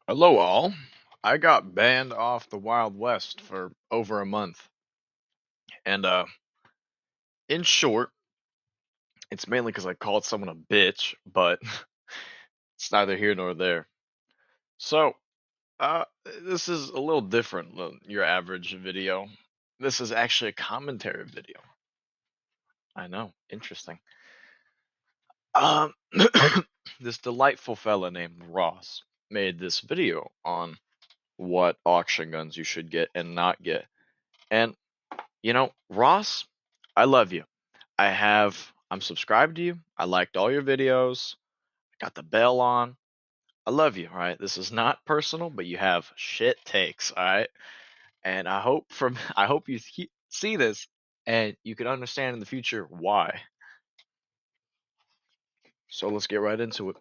Hello, all. I got banned off the Wild West for over a month. And, in short, it's mainly because I called someone a bitch, but it's neither here nor there. So, this is a little different than your average video. This is actually a commentary video. I know, interesting. Um, this delightful fella named Ross made this video on what auction guns you should get and not get. And Ross, I love you. I'm subscribed to you. I liked all your videos. I got the bell on. I love you, all right? This is not personal, but you have shit takes, all right? And I hope you see this and you can understand in the future why. So let's get right into it.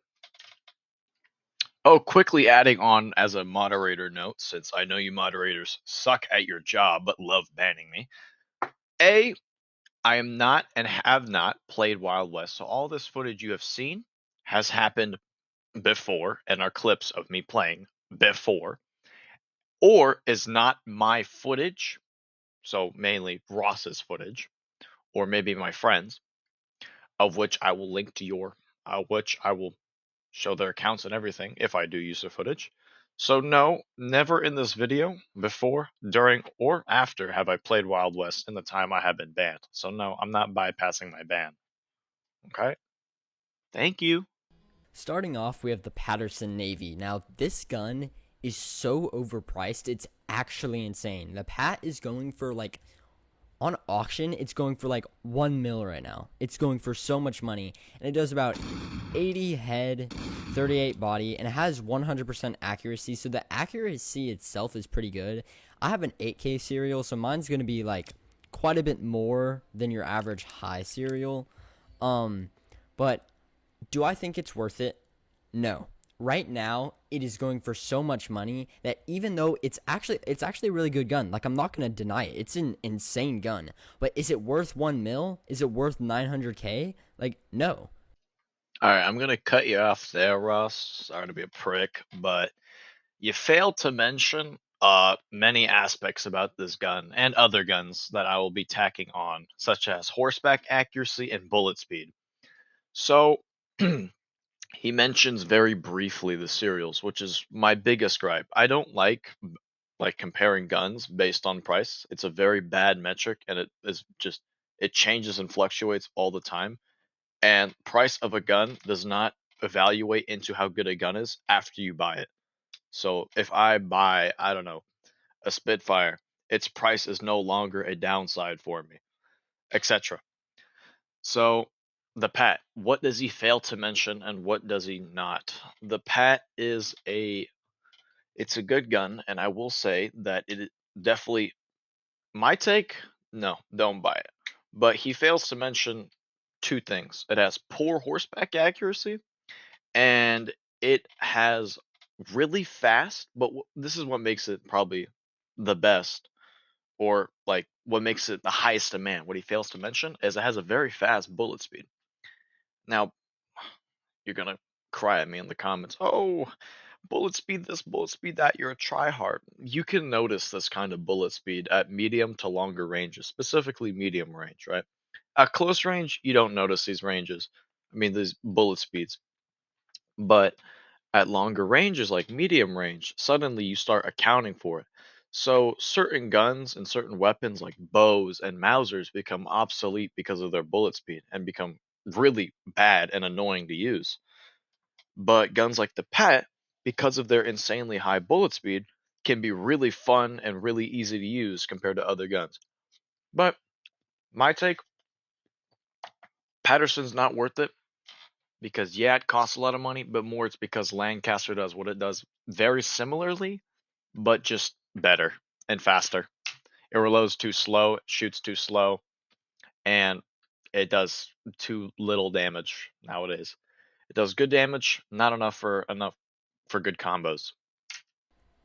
Oh, quickly adding on as a moderator note, since I know you moderators suck at your job but love banning me. A, I am not and have not played Wild West, so all this footage you have seen has happened before and are clips of me playing before, or is not my footage, so mainly Ross's footage, or maybe my friends, of which I will link to which I will show their accounts and everything if I do use their footage. So no, never in this video, before, during, or after have I played Wild West in the time I have been banned. So no, I'm not bypassing my ban. Okay? Thank you. Starting off, we have the Patterson Navy. Now, this gun is so overpriced, it's actually insane. The Pat is going for like, on auction, it's going for like 1 mil right now. It's going for so much money, and it does about 80 head, 38 body, and it has 100% accuracy, so the accuracy itself is pretty good. I have an 8K serial, so mine's going to be like quite a bit more than your average high serial. But do I think it's worth it? No. Right now, it is going for so much money that even though it's actually a really good gun, like I'm not gonna deny it, it's an insane gun. But is it worth 1 mil? Is it worth 900K? Like, no. Alright, I'm gonna cut you off there, Ross. Sorry to be a prick, but you failed to mention many aspects about this gun and other guns that I will be tacking on, such as horseback accuracy and bullet speed. So he mentions very briefly the serials, which is my biggest gripe. I don't like comparing guns based on price. It's a very bad metric and it changes and fluctuates all the time. And price of a gun does not evaluate into how good a gun is after you buy it. So if I buy, I don't know, a Spitfire, its price is no longer a downside for me, etc. So the Pat, what does he fail to mention and what does he not? The Pat it's a good gun, and I will say that it definitely my take, no, don't buy it. But he fails to mention two things. It has poor horseback accuracy and it has really fast, but this is what makes it probably the best, or like what makes it the highest demand. What he fails to mention is it has a very fast bullet speed. Now, you're gonna cry at me in the comments. Oh, bullet speed this, bullet speed that. You're a tryhard. You can notice this kind of bullet speed at medium to longer ranges, specifically medium range, right? At close range, you don't notice these ranges. I mean, these bullet speeds. But at longer ranges, like medium range, suddenly you start accounting for it. So certain guns and certain weapons like bows and Mausers become obsolete because of their bullet speed and become really bad and annoying to use. But guns like the Pet, because of their insanely high bullet speed, can be really fun and really easy to use compared to other guns. But my take, Patterson's not worth it because yeah, it costs a lot of money, but more it's because Lancaster does what it does very similarly, but just better and faster. It reloads too slow, it shoots too slow, and it does too little damage nowadays. It does good damage, not enough for good combos.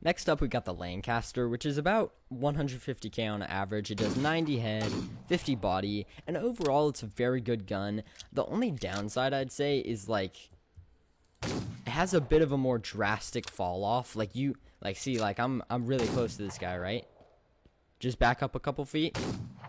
Next up, we got the Lancaster, which is about 150K on average. It does 90 head, 50 body, and overall, it's a very good gun. The only downside I'd say is like it has a bit of a more drastic fall off. Like you like see like I'm really close to this guy, right? Just back up a couple feet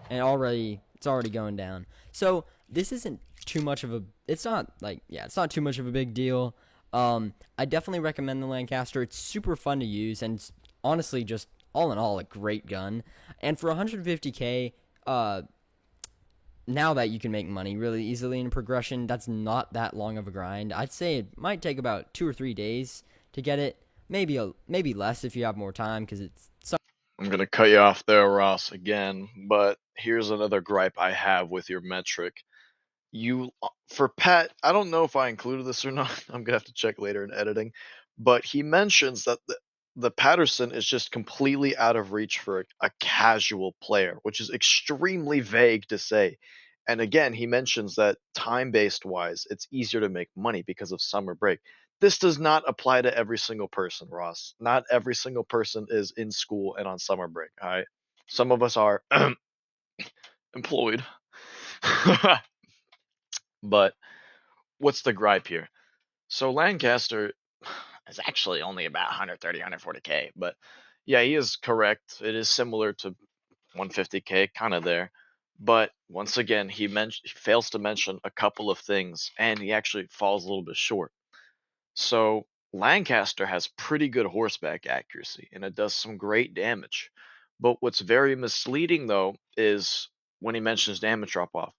and already it's already going down. So this isn't too much of a it's not like yeah, it's not too much of a big deal. I definitely recommend the Lancaster. It's super fun to use and honestly just all in all a great gun. And for 150k, now that you can make money really easily in progression, that's not that long of a grind. I'd say it might take about 2 or 3 days to get it. Maybe less if you have more time because it's I'm gonna cut you off there, Ross, again, but here's another gripe I have with your metric. You for Pat, I don't know if I included this or not. I'm gonna have to check later in editing, but he mentions that the Patterson is just completely out of reach for a casual player, which is extremely vague to say. And again, he mentions that time-based wise, it's easier to make money because of summer break. This does not apply to every single person, Ross. Not every single person is in school and on summer break. All right, some of us are employed. But what's the gripe here? So Lancaster is actually only about 130, 140k, but yeah, he is correct. It is similar to 150k, kind of there. But once again, he fails to mention a couple of things, and he actually falls a little bit short. So Lancaster has pretty good horseback accuracy, and it does some great damage. But what's very misleading though is when he mentions damage drop off.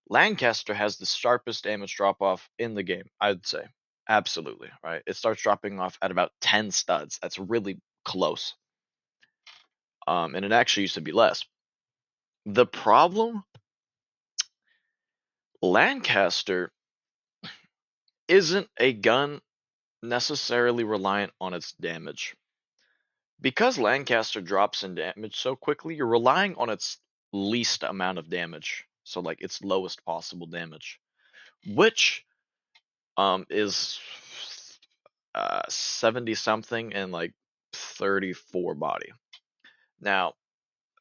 Lancaster has the sharpest damage drop off in the game, I'd say. Absolutely, right? It starts dropping off at about 10 studs. That's really close. And it actually used to be less. The problem, Lancaster isn't a gun necessarily reliant on its damage. Because Lancaster drops in damage so quickly, you're relying on its least amount of damage. So like its lowest possible damage. Which is 70 something and like 34 body. Now,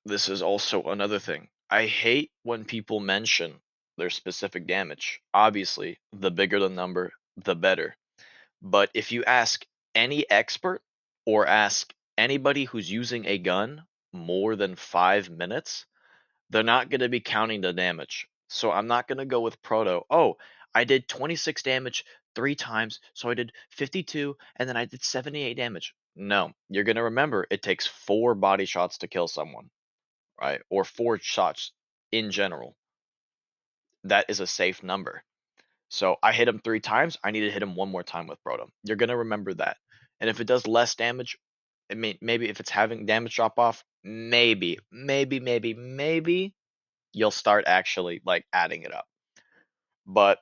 this is also another thing. I hate when people mention their specific damage. Obviously, the bigger the number, the better. But if you ask any expert or ask anybody who's using a gun more than 5 minutes, they're not going to be counting the damage. So I'm not going to go with Proto. Oh, I did 26 damage 3 times, so I did 52, and then I did 78 damage. No, you're going to remember it takes 4 body shots to kill someone, right? Or 4 shots in general. That is a safe number. So I hit him 3 times. I need to hit him one more time with Proto. You're going to remember that. And if it does less damage, I mean, maybe if it's having damage drop off, maybe you'll start actually like adding it up. But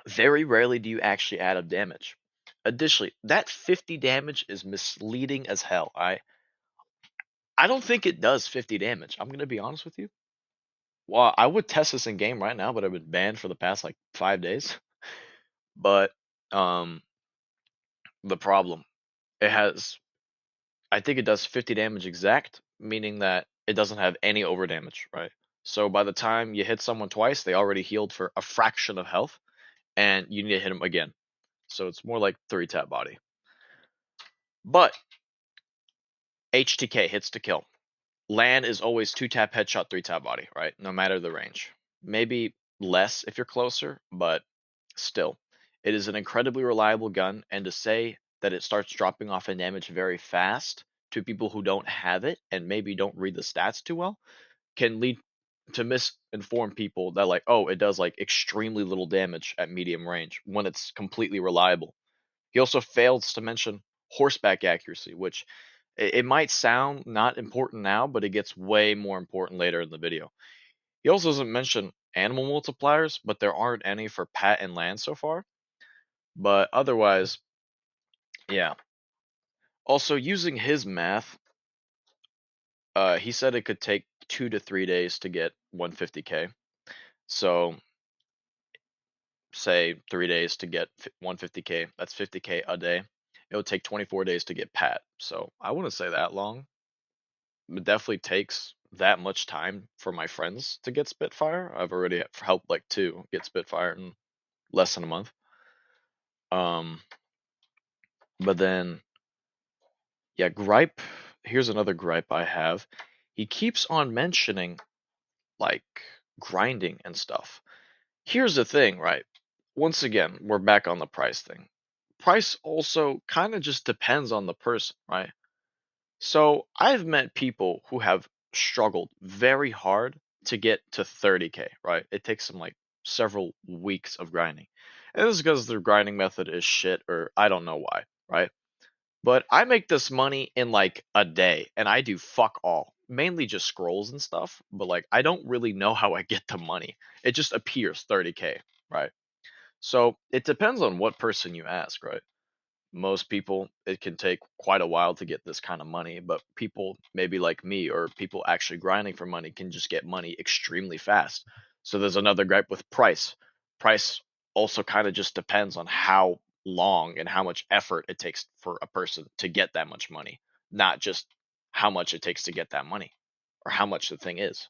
very rarely do you actually add up damage. Additionally, that 50 damage is misleading as hell. I don't think it does 50 damage. I'm gonna be honest with you. Well, I would test this in game right now, but I've been banned for the past like 5 days. But um the problem, it has I think it does 50 damage exact, meaning that it doesn't have any over damage, right? So by the time you hit someone twice, they already healed for a fraction of health, and you need to hit them again. So it's more like 3 tap body. But HTK hits to kill. Lan is always 2 tap headshot, 3 tap body, right? No matter the range. Maybe less if you're closer, but still. It is an incredibly reliable gun, and to say that it starts dropping off in damage very fast to people who don't have it and maybe don't read the stats too well can lead to misinform people that like, oh, it does like extremely little damage at medium range when it's completely reliable. He also fails to mention horseback accuracy, which it might sound not important now, but it gets way more important later in the video. He also doesn't mention animal multipliers, but there aren't any for Pat and Land so far. But otherwise, yeah. Also, using his math, he said it could take 2 to 3 days to get 150k. So, say 3 days to get 150k. That's 50k a day. It would take 24 days to get Pat. So I wouldn't say that long. It definitely takes that much time for my friends to get Spitfire. I've already helped like 2 get Spitfire in less than a month. Um, But then, yeah, gripe. Here's another gripe I have. He keeps on mentioning like grinding and stuff. Here's the thing, right? Once again, we're back on the price thing. Price also kind of just depends on the person, right? So I've met people who have struggled very hard to get to 30K, right? It takes them like several weeks of grinding. And this is because their grinding method is shit, or I don't know why, right? But I make this money in like a day and I do fuck all. Mainly just scrolls and stuff, but like I don't really know how I get the money. It just appears 30K, right? So it depends on what person you ask, right? Most people, it can take quite a while to get this kind of money, but people maybe like me or people actually grinding for money can just get money extremely fast. So there's another gripe with price. Price also kind of just depends on how long and how much effort it takes for a person to get that much money, not just how much it takes to get that money or how much the thing is.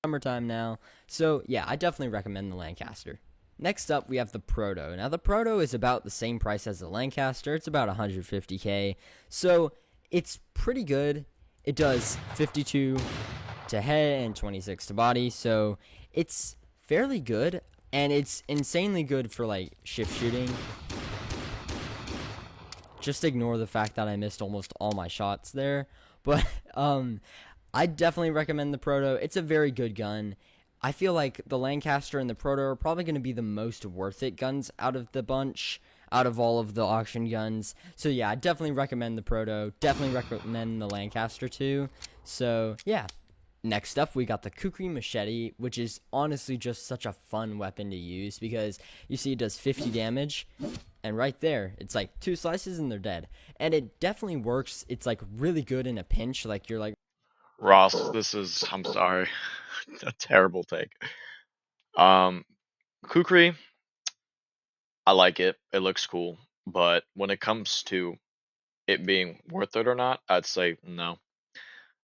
Summertime now. So yeah, I definitely recommend the Lancaster. Next up, we have the Proto. Now the Proto is about the same price as the Lancaster. It's about 150k. So it's pretty good. It does 52 to head and 26 to body. So it's fairly good, and it's insanely good for like shift shooting. Just ignore the fact that I missed almost all my shots there. But I definitely recommend the Proto. It's a very good gun. I feel like the Lancaster and the Proto are probably going to be the most worth it guns out of the bunch, out of all of the auction guns. So yeah, I definitely recommend the Proto. Definitely recommend the Lancaster too. So yeah. Next up, we got the Kukri Machete, which is honestly just such a fun weapon to use because you see it does 50 damage, and right there, it's like two slices and they're dead. And it definitely works. It's like really good in a pinch. Like you're like, Ross, this is, I'm sorry, a terrible take. Um, Kukri, I like it. It looks cool. But when it comes to it being worth it or not, I'd say no.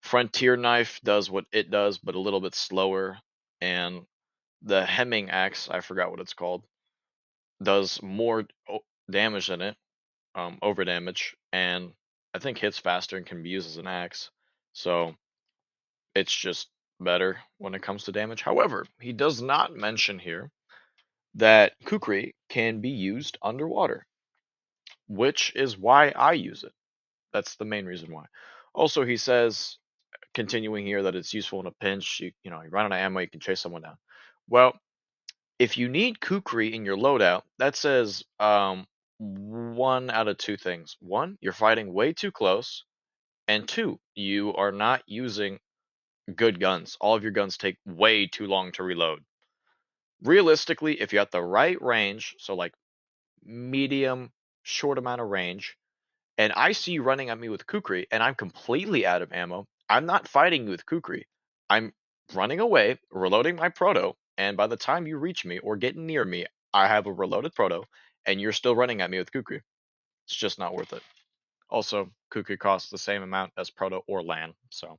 Frontier knife does what it does, but a little bit slower. And the hemming axe, I forgot what it's called, does more damage than it, over damage, and I think hits faster and can be used as an axe. So it's just better when it comes to damage. However, he does not mention here that Kukri can be used underwater, which is why I use it. That's the main reason why. Also, he says, continuing here, that it's useful in a pinch. You run out of ammo, you can chase someone down. Well, if you need Kukri in your loadout, that says one out of two things. One, you're fighting way too close, and two, you are not using good guns. All of your guns take way too long to reload. Realistically, if you're at the right range, so like medium, short amount of range, and I see you running at me with Kukri, and I'm completely out of ammo, I'm not fighting you with Kukri. I'm running away, reloading my proto, and by the time you reach me or get near me, I have a reloaded proto, and you're still running at me with Kukri. It's just not worth it. Also, Kukri costs the same amount as proto or lan, so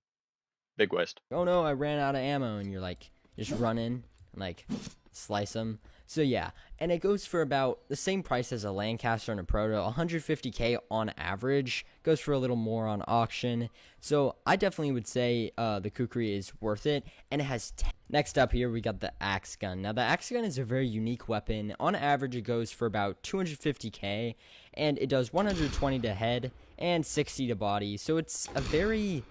big waste. oh no, I ran out of ammo, and you're like just running and like slice them. So yeah, and it goes for about the same price as a Lancaster and a Proto, 150k on average. Goes for a little more on auction. So I definitely would say the Kukri is worth it, and it has. Next up here, we got the Axe Gun. Now the Axe Gun is a very unique weapon. On average, it goes for about 250k, and it does 120 to head and 60 to body. So it's a very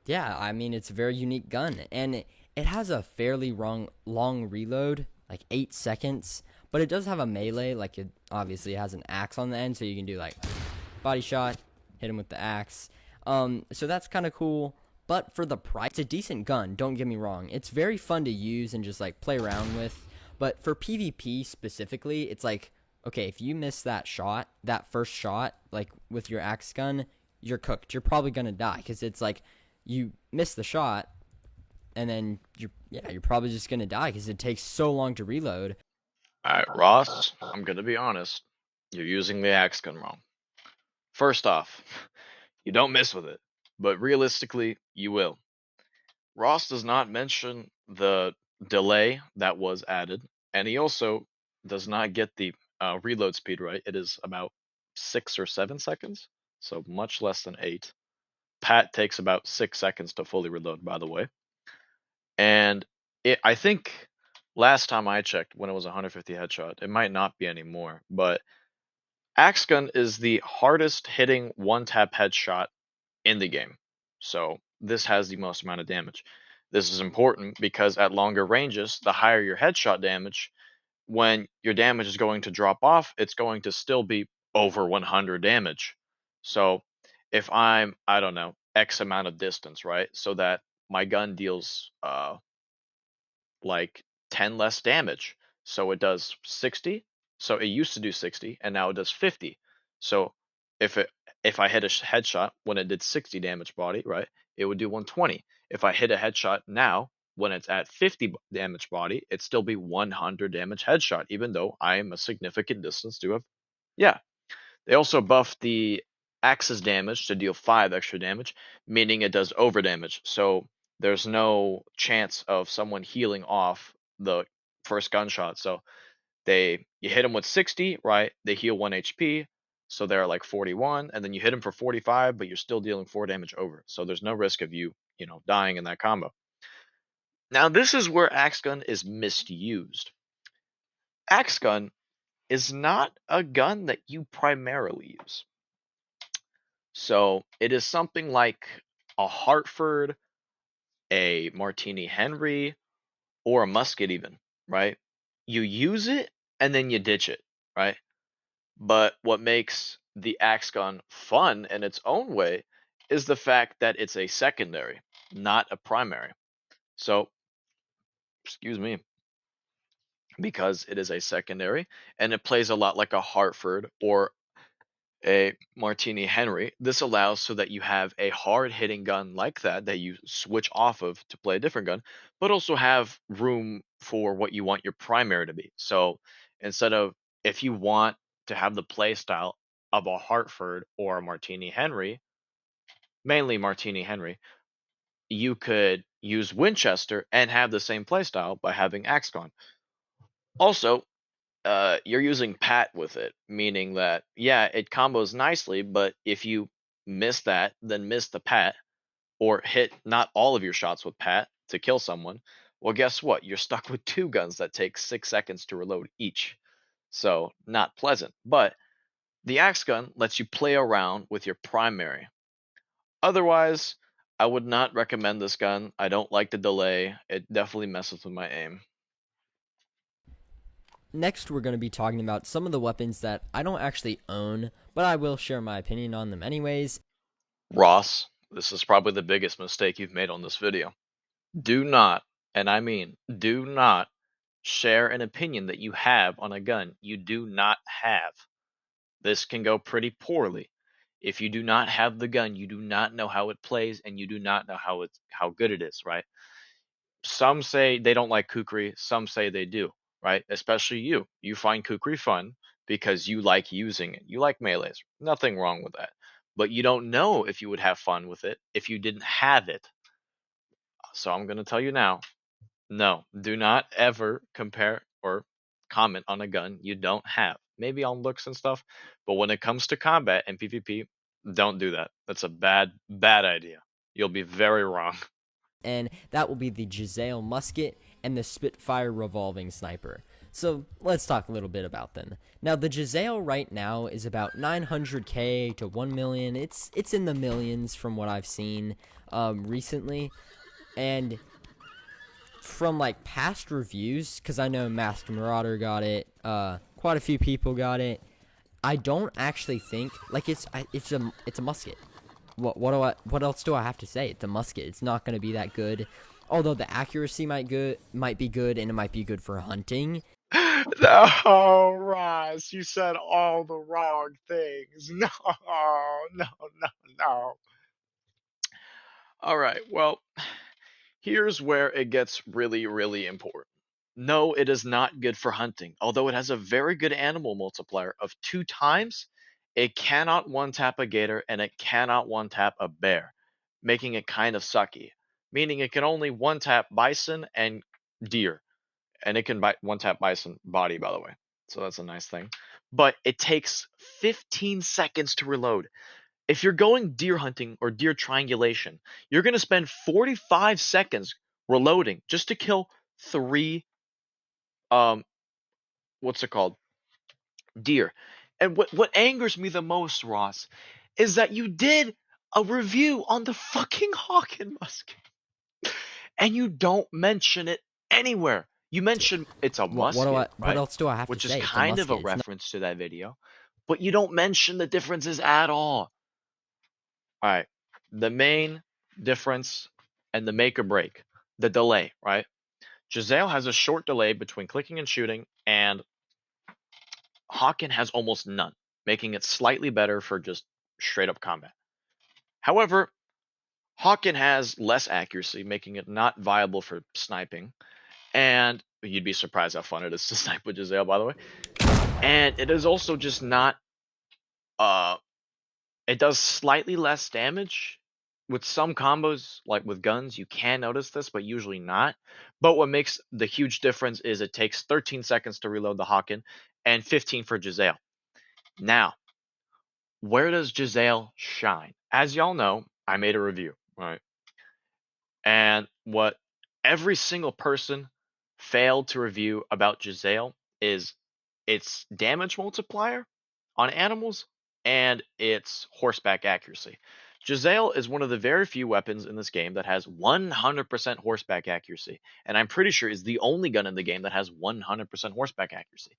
yeah, I mean, it's a very unique gun, and it has a fairly long reload, like 8 seconds, but it does have a melee, like it obviously has an axe on the end, so you can do like body shot, hit him with the axe. So that's kind of cool. But for the price, it's a decent gun. Don't get me wrong; it's very fun to use and just like play around with. But for PvP specifically, it's like okay, if you miss that shot, that first shot, like with your axe gun, you're cooked. You're probably gonna die because it's like you miss the shot and then you're probably just gonna die because it takes so long to reload. Alright, Ross, I'm gonna be honest. You're using the axe gun wrong. First off, you don't mess with it, but realistically, you will. Ross does not mention the delay that was added, and he also does not get the reload speed right. It is about 6 or 7 seconds, so much less than 8. Pat takes about 6 seconds to fully reload, by the way. And I think last time I checked, when it was 150 headshot, it might not be anymore, but Axe Gun is the hardest hitting one tap headshot in the game. So this has the most amount of damage. This is important because at longer ranges, the higher your headshot damage, when your damage is going to drop off, it's going to still be over 100 damage. So if I'm, I don't know, X amount of distance, right? So that my gun deals like 10 less damage. So it does 60. So it used to do 60 and now it does 50. So if it if I hit a headshot when it did 60 damage body, right, it would do 120. If I hit a headshot now when it's at 50 damage body, it'd still be 100 damage headshot, even though I am a significant distance to have. Yeah. They also buffed the axe's damage to deal 5 extra damage, meaning it does over damage. So there's no chance of someone healing off the first gunshot. So you hit them with 60, right? They heal 1 HP, so they're like 41, and then you hit them for 45, but you're still dealing 4 damage over. So there's no risk of you dying in that combo. Now this is where Axe Gun is misused. Axe Gun is not a gun that you primarily use. So it is something like a Hartford, a Martini Henry, or a musket even, right? You use it and then you ditch it, right? But what makes the axe gun fun in its own way is the fact that it's a secondary, not a primary. So, excuse me, because it is a secondary and it plays a lot like a Hartford or a Martini Henry. This allows so that you have a hard hitting gun like that you switch off of to play a different gun, but also have room for what you want your primary to be. So instead of if you want to have the play style of a Hartford or a Martini Henry, mainly Martini Henry, you could use Winchester and have the same play style by having Axcon. Also, you're using pat with it, meaning that yeah, it combos nicely, but if you miss that, then miss the pat or hit not all of your shots with pat to kill someone, well, guess what? You're stuck with two guns that take 6 seconds to reload each. So not pleasant. But the axe gun lets you play around with your primary. Otherwise, I would not recommend this gun. I don't like the delay. It definitely messes with my aim. Next, we're going to be talking about some of the weapons that I don't actually own, but I will share my opinion on them anyways. Ross, this is probably the biggest mistake you've made on this video. Do not, and I mean do not, share an opinion that you have on a gun you do not have. This can go pretty poorly. If you do not have the gun, you do not know how it plays and you do not know how good it is, right? Some say they don't like kukri, some say they do, right? Especially you. You find kukri fun because you like using it. You like melees. Nothing wrong with that. But you don't know if you would have fun with it if you didn't have it. So I'm going to tell you now, no, do not ever compare or comment on a gun you don't have. Maybe on looks and stuff, but when it comes to combat and PvP, don't do that. That's a bad idea. You'll be very wrong. And that will be the Giselle musket and the Spitfire revolving sniper. So let's talk a little bit about them. Now the Giselle right now is about 900k to 1 million. It's in the millions from what I've seen recently, and from like past reviews, because I know Master Marauder got it, quite a few people got it. I don't actually think like it's a musket. What else do I have to say? It's a musket. It's not going to be that good. Although the accuracy might be good and it might be good for hunting. No, Ross, you said all the wrong things. No, no, no, no. All right, well, here's where it gets really, really important. No, it is not good for hunting. Although it has a very good animal multiplier of 2 times, it cannot one tap a gator and it cannot one tap a bear, making it kind of sucky. Meaning it can only one tap bison and deer, and it can one tap bison body, by the way. So that's a nice thing. but it takes 15 seconds to reload. If you're going deer hunting or deer triangulation, you're going to spend 45 seconds reloading just to kill three um what's it called? Deer. And what angers me the most, Ross, is that you did a review on the fucking Hawken musket and you don't mention it anywhere. You mention it's a musket, What right? else do I have to Which is say? It's a kind of a musket. It's not. reference to that video, but you don't mention the differences at all. All right. The main difference and the make or break, the delay, right? Giselle has a short delay between clicking and shooting, and Hawken has almost none, making it slightly better for just straight up combat. However, Hawken has less accuracy, making it not viable for sniping, and you'd be surprised how fun it is to snipe with Giselle, by the way. And it is also just not uh it does slightly less damage. With some combos, like with guns, you can notice this, but usually not. But what makes the huge difference is it takes 13 seconds to reload the Hawken and 15 for Giselle. Now, where does Giselle shine? As y'all know, I made a review, right? And what every single person failed to review about Giselle is its damage multiplier on animals and its horseback accuracy. Giselle is one of the very few weapons in this game that has 100% horseback accuracy, and I'm pretty sure is the only gun in the game that has 100% horseback accuracy.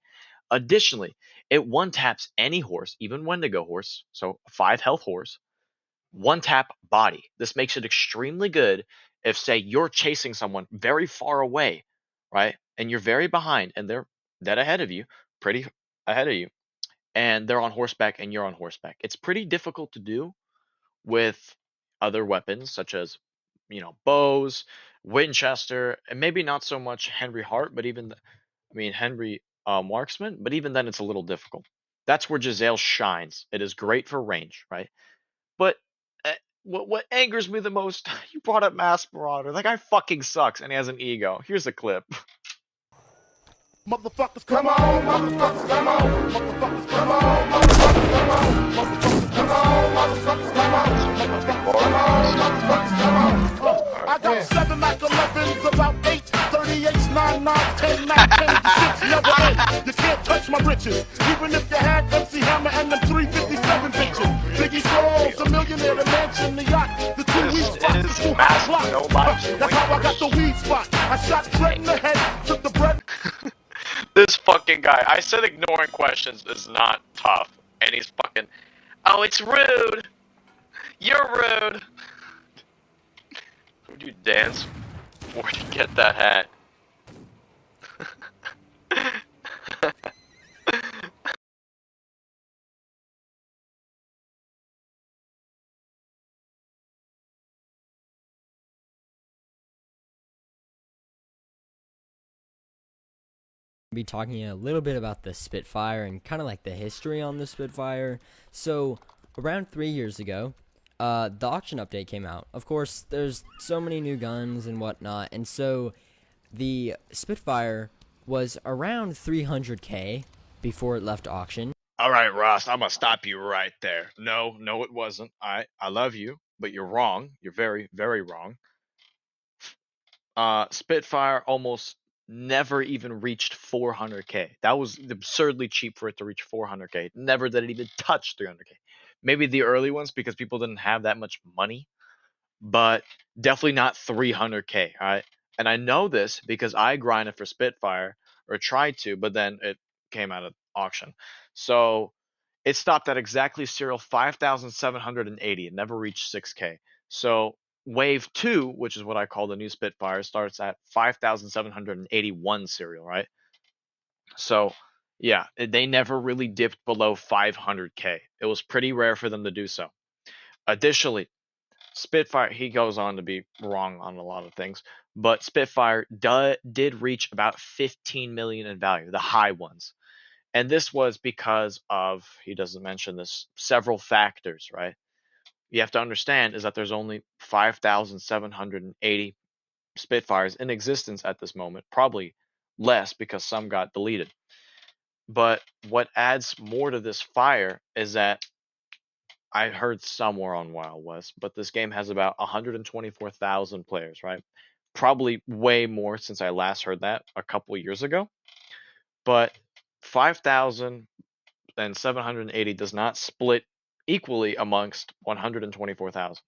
Additionally, it one taps any horse, even Wendigo horse, so a 5 health horse, one tap body. This makes it extremely good if, say, you're chasing someone very far away, right? And you're very behind and they're dead ahead of you, pretty ahead of you, and they're on horseback and you're on horseback. It's pretty difficult to do with other weapons such as, bows, Winchester, and maybe not so much Henry Hart, but Henry Marksman, but even then it's a little difficult. That's where Giselle shines. It is great for range, right? But uh, what angers me the most, you brought up Mass Marauder. That guy fucking sucks, and he has an ego. Here's a clip. Motherfuckers, come on, motherfuckers, come on, motherfuckers, come on, motherfuckers, come on, motherfuckers, come on, motherfuckers, come on, motherfuckers, come on, motherfuckers, come on. I got 7 Mac 11s, about 8, 38s, 9, 9, 10, Mac 10s, the shits never end. You can't touch my riches, even if you had MC Hammer and them 357 bitches. Biggie Smalls, a millionaire, the mansion, the yacht, the 2 weed spots, the 2 hot blocks. That's how I got the weed spot. I shot Fred in the head, took the bread. This fucking guy. I said ignoring questions is not tough, and he's fucking. Oh, it's rude. You're rude. Who'd you dance for to get that hat? Be talking a little bit about the Spitfire and kind of like the history on the Spitfire. So, around 3 years ago, the auction update came out. Of course, there's so many new guns and whatnot, and so the Spitfire was around 300K before it left auction. All right, Ross, I'm gonna stop you right there. No, no, it wasn't. I love you, but you're wrong. You're very, very wrong. Spitfire almost never even reached 400K. That was absurdly cheap for it to reach 400K. Never did it even touch 300K. Maybe the early ones because people didn't have that much money, but definitely not 300K. All right, and I know this because I grinded for Spitfire or tried to, but then it came out of auction. So it stopped at exactly serial 5,780. It never reached 6K. So wave two, which is what I call the new Spitfire, starts at 5,781 serial, right? So yeah, they never really dipped below 500K. It was pretty rare for them to do so. Additionally, Spitfire, he goes on to be wrong on a lot of things, but Spitfire did reach about 15 million in value, the high ones. And this was because of, he doesn't mention this, several factors, right? You have to understand is that there's only 5,780 Spitfires in existence at this moment, probably less because some got deleted. But what adds more to this fire is that I heard somewhere on Wild West, but this game has about 124,000 players, right? Probably way more since I last heard that a couple years ago. But 5,780 does not split equally amongst 124,000.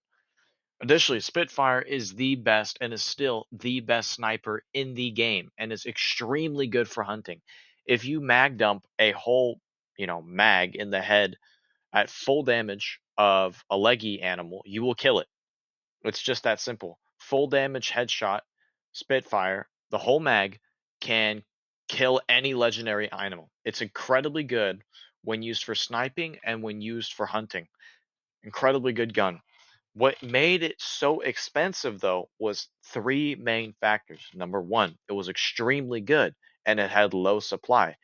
Additionally, Spitfire is the best and is still the best sniper in the game and is extremely good for hunting. If you mag dump a whole, mag in the head at full damage of a leggy animal, you will kill it. It's just that simple. Full damage headshot, Spitfire, the whole mag can kill any legendary animal. It's incredibly good when used for sniping and when used for hunting. Incredibly good gun. What made it so expensive though was three main factors. Number one, it was extremely good and it had low supply,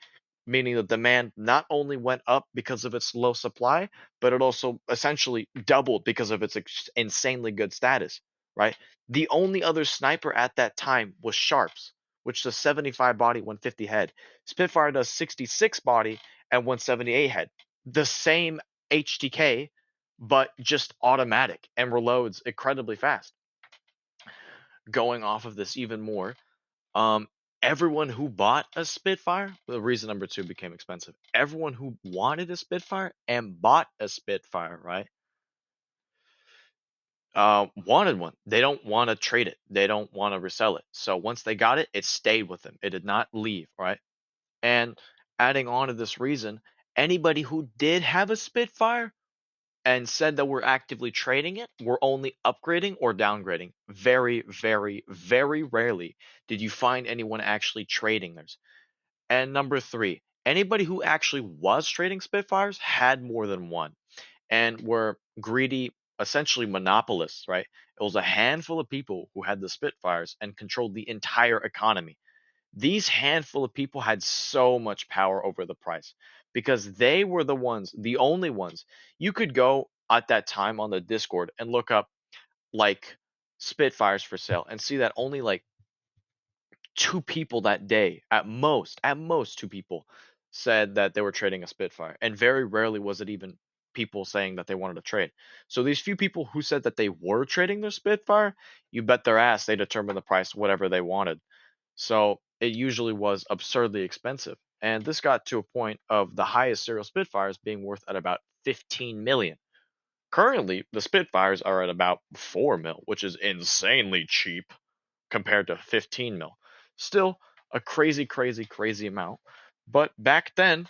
meaning the demand not only went up because of its low supply, but it also essentially doubled because of its insanely good status, right? The only other sniper at that time was Sharps, which does 75 body, 150 head. Spitfire does 66 body and 178 head. The same HTK, but just automatic and reloads incredibly fast. Going off of this even more, um, everyone who bought a Spitfire, the reason number two became expensive. Everyone who wanted a Spitfire and bought a Spitfire, right? Wanted one. They don't want to trade it. They don't want to resell it. So once they got it, it stayed with them. It did not leave, right? And adding on to this reason, anybody who did have a Spitfire and said that we're actively trading it, we're only upgrading or downgrading. Very, very, very rarely did you find anyone actually trading theirs. And number three, anybody who actually was trading Spitfires had more than one and were greedy, essentially monopolists, right? It was a handful of people who had the Spitfires and controlled the entire economy. These handful of people had so much power over the price because they were the ones, the only ones. You could go at that time on the Discord and look up like Spitfires for sale and see that only like two people that day, at most two people said that they were trading a Spitfire. And very rarely was it even people saying that they wanted to trade. So these few people who said that they were trading their Spitfire, you bet their ass they determined the price whatever they wanted. So it usually was absurdly expensive. And this got to a point of the highest serial Spitfires being worth at about 15 million. Currently, the Spitfires are at about 4 mil, which is insanely cheap compared to 15 mil. Still a crazy, crazy, crazy amount. But back then,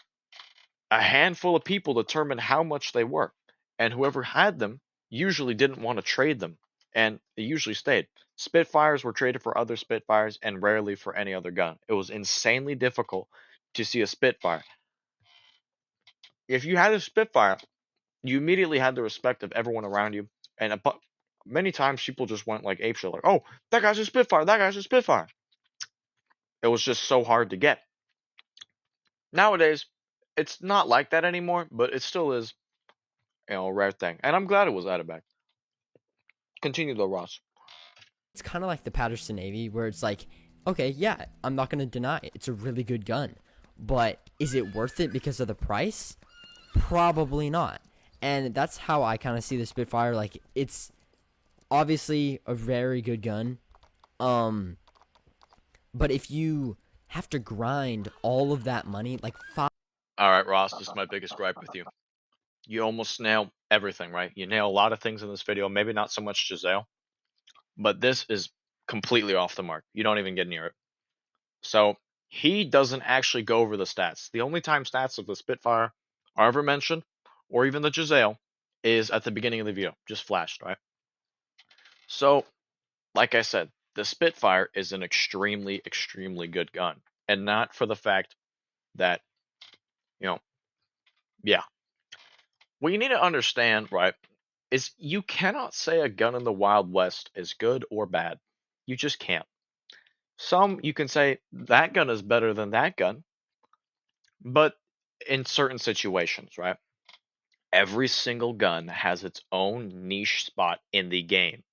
a handful of people determined how much they were. And whoever had them usually didn't want to trade them. And they usually stayed. Spitfires were traded for other Spitfires and rarely for any other gun. It was insanely difficult to see a Spitfire. If you had a Spitfire, you immediately had the respect of everyone around you. And many times people just went like apeshit, like, oh, that guy's a Spitfire, that guy's a Spitfire. It was just so hard to get. Nowadays, it's not like that anymore, but it still is, a rare thing. And I'm glad it was added back. Continue though, Ross. It's kind of like the Patterson Navy, where it's like, okay, yeah, I'm not gonna deny it. It's a really good gun, but is it worth it because of the price? Probably not. And that's how I kind of see the Spitfire. Like, it's obviously a very good gun. Um, but if you have to grind all of that money, like five. All right, Ross, this is my biggest gripe with you. You almost nail everything, right? You nail a lot of things in this video, maybe not so much Giselle, but this is completely off the mark. You don't even get near it. So he doesn't actually go over the stats. The only time stats of the Spitfire are ever mentioned, or even the Giselle, is at the beginning of the video, just flashed, right? So, like I said, the Spitfire is an extremely, extremely good gun, and not for the fact that, you know, yeah. What you need to understand, right, is you cannot say a gun in the Wild West is good or bad. You just can't. Some you can say that gun is better than that gun, but in certain situations, right? Every single gun has its own niche spot in the game.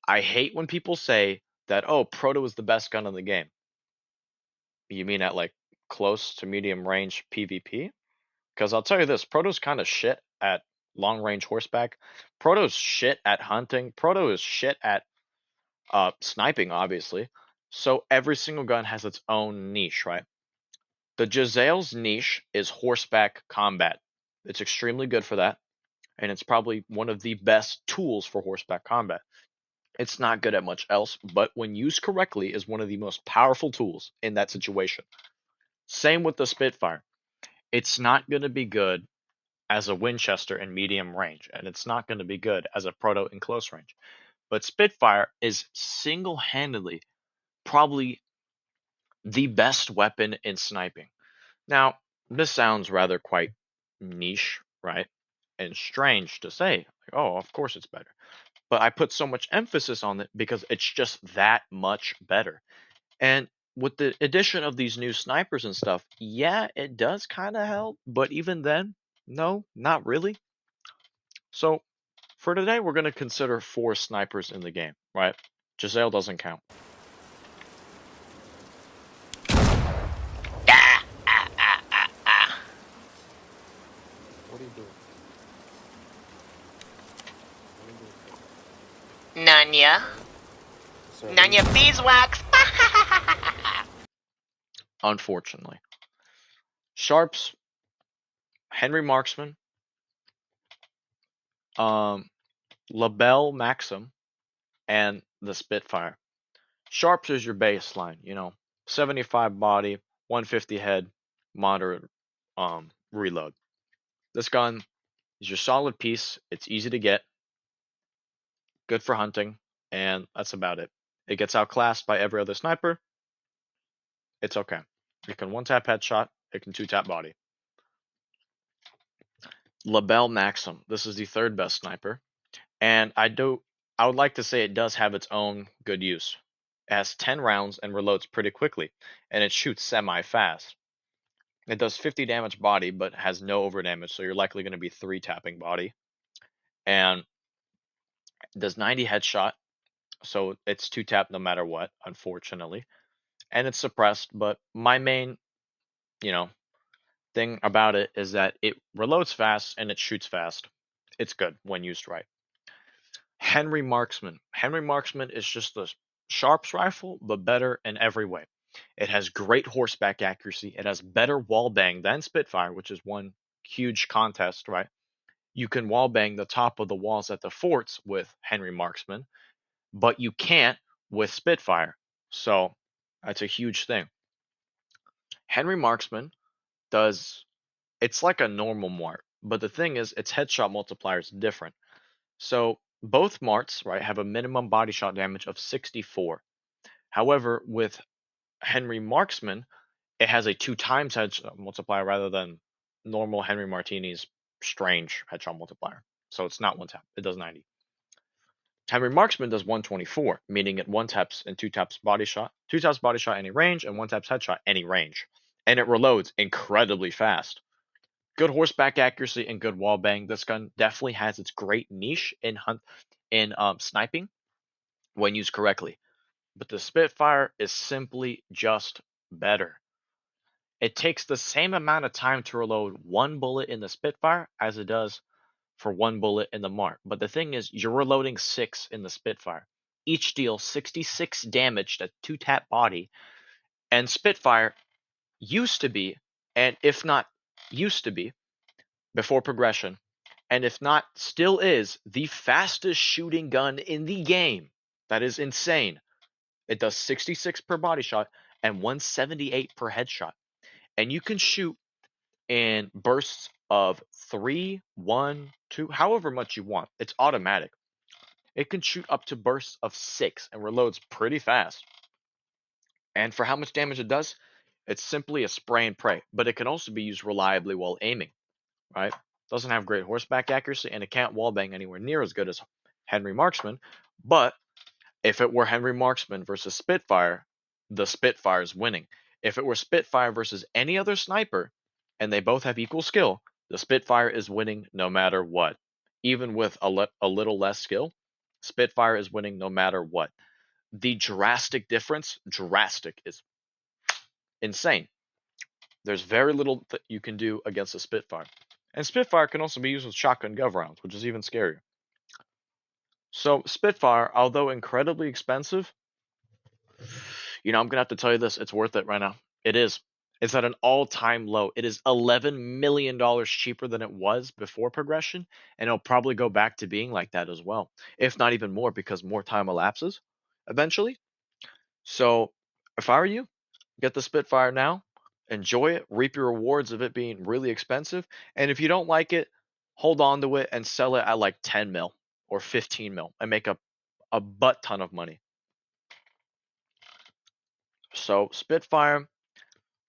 I hate when people say that, oh, Proto is the best gun in the game. You mean at like close to medium range PvP. Because I'll tell you this, Proto's kind of shit at long range horseback. Proto's shit at hunting. Proto is shit at sniping, obviously. So every single gun has its own niche, right? The Gisele's niche is horseback combat. It's extremely good for that, and it's probably one of the best tools for horseback combat. It's not good at much else, but when used correctly, is one of the most powerful tools in that situation. Same with the Spitfire. It's not going to be good as a Winchester in medium range, and it's not going to be good as a Proto in close range. But Spitfire is single handedly probably the best weapon in sniping. Now, this sounds rather quite niche, right? And strange to say. Like, oh, of course it's better. But I put so much emphasis on it because it's just that much better. And with the addition of these new snipers and stuff, yeah, it does kind of help. But even then, no, not really. So for today, we're going to consider 4 snipers in the game, right? Giselle doesn't count. What are you doing? Nanya. Nanya beeswax. Unfortunately. Sharps, Henry Marksman, Labelle Maxim, and the Spitfire. Sharps is your baseline, 75 body, 150 head, moderate reload. This gun is your solid piece. It's easy to get, good for hunting, and that's about it. It gets outclassed by every other sniper. It's okay. It can 1-tap headshot. It can 2-tap body. Labelle Maxim. This is the 3rd best sniper, and I would like to say it does have its own good use. It has 10 rounds and reloads pretty quickly, and it shoots semi-fast. It does 50 damage body, but has no overdamage, so you're likely going to be 3-tapping body. And it does 90 headshot, so it's 2-tap no matter what, unfortunately. And it's suppressed, but my main, thing about it is that it reloads fast and it shoots fast. It's good when used right. Henry Marksman. Henry Marksman is just a Sharps rifle, but better in every way. It has great horseback accuracy. It has better wall bang than Spitfire, which is one huge contest, right? You can wall bang the top of the walls at the forts with Henry Marksman, but you can't with Spitfire. So that's a huge thing. Henry Marksman does, it's like a normal Mart, but the thing is, its headshot multiplier is different. So both Marts, right, have a minimum body shot damage of 64. However, with Henry Marksman, it has a 2 times headshot multiplier rather than normal Henry Martini's strange headshot multiplier. So it's not 1-tap, it does 90. Henry Marksman does 124, meaning it 1-taps and 2-taps body shot, 2-taps body shot any range, and 1-taps headshot any range. And it reloads incredibly fast. Good horseback accuracy and good wall bang. This gun definitely has its great niche in sniping when used correctly. But the Spitfire is simply just better. It takes the same amount of time to reload 1 bullet in the Spitfire as it does for 1 bullet in the Mart. But the thing is, you're reloading 6 in the Spitfire. Each deals 66 damage to 2-tap body. And Spitfire used to be, and if not used to be, before progression, and if not, still is, the fastest shooting gun in the game. That is insane. It does 66 per body shot and 178 per headshot. And you can shoot in bursts of 3, 1, 2, however much you want. It's automatic. It can shoot up to bursts of 6 and reloads pretty fast. And for how much damage it does, it's simply a spray and pray. But it can also be used reliably while aiming, right? Doesn't have great horseback accuracy, and it can't wallbang anywhere near as good as Henry Marksman. But if it were Henry Marksman versus Spitfire, the Spitfire is winning. If it were Spitfire versus any other sniper, and they both have equal skill, the Spitfire is winning no matter what. Even with a little less skill, Spitfire is winning no matter what. The drastic difference, is insane. there's very little that you can do against a Spitfire. And Spitfire can also be used with shotgun gov rounds, which is even scarier. So Spitfire, although incredibly expensive, I'm gonna have to tell you this, it's worth it right now. It is. It's at an all-time low. It is $11 million cheaper than it was before progression, and it'll probably go back to being like that as well, if not even more, because more time elapses eventually. So, if I were you, get the Spitfire now, enjoy it, reap your rewards of it being really expensive, and if you don't like it, hold on to it and sell it at like 10 mil or 15 mil and make a butt ton of money. So, Spitfire,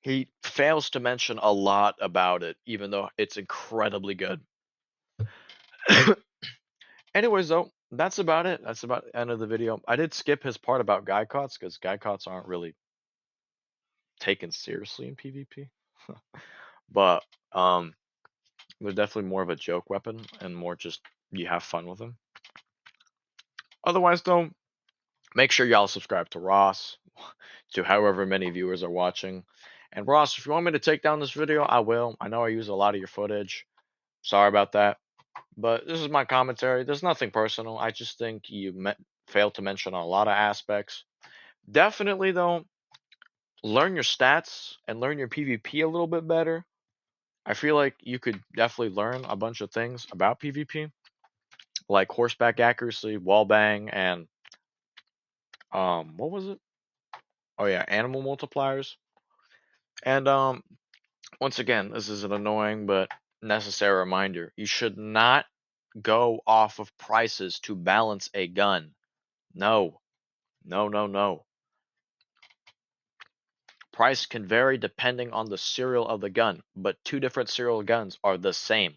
he fails to mention a lot about it, even though it's incredibly good. Anyways, though, that's about it. That's about the end of the video. I did skip his part about Guycots because Guycots aren't really taken seriously in PvP. But they're definitely more of a joke weapon and more just you have fun with them. Otherwise, though, make sure y'all subscribe to Ross, to however many viewers are watching. And Ross, if you want me to take down this video, I will. I know I use a lot of your footage. Sorry about that. But this is my commentary. There's nothing personal. I just think you failed to mention a lot of aspects. Definitely, though, learn your stats and learn your PvP a little bit better. I feel like you could definitely learn a bunch of things about PvP, like horseback accuracy, wall bang, and what was it? Oh yeah, animal multipliers. And once again, this is an annoying but necessary reminder. You should not go off of prices to balance a gun. No. No, no, no. Price can vary depending on the serial of the gun, but two different serial guns are the same.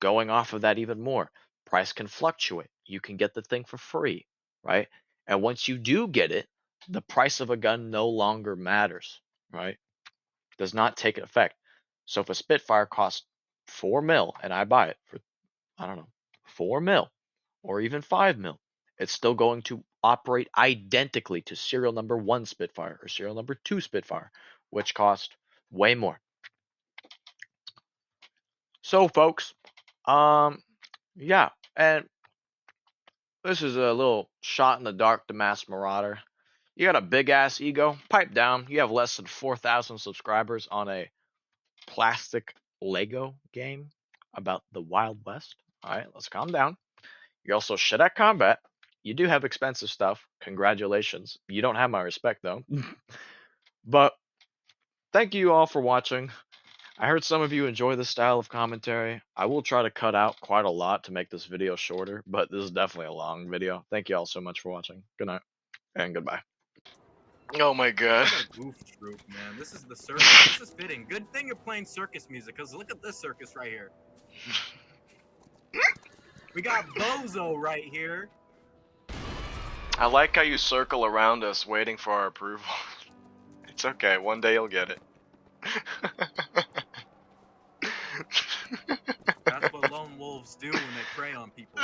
Going off of that even more, price can fluctuate. You can get the thing for free, right? And once you do get it, the price of a gun no longer matters, right? Does not take effect. So if a Spitfire costs 4 mil and I buy it for, I don't know, 4 mil or even 5 mil, it's still going to operate identically to serial number 1 Spitfire or serial number 2 Spitfire, which cost way more. So folks, yeah, and this is a little shot in the dark to Mass Marauder. You got a big ass ego, pipe down. You have less than 4,000 subscribers on a plastic Lego game about the Wild West. Alright, let's calm down. You're also shit at combat. You do have expensive stuff. Congratulations. You don't have my respect though. But thank you all for watching. I heard some of you enjoy this style of commentary. I will try to cut out quite a lot to make this video shorter, but this is definitely a long video. Thank you all so much for watching. Good night and goodbye. Oh my god. What a goof troop, man. This is the circus. This is fitting. Good thing you're playing circus music, because look at this circus right here. We got Bozo right here. I like how you circle around us waiting for our approval. It's okay, one day you'll get it. That's what lone wolves do when they prey on people.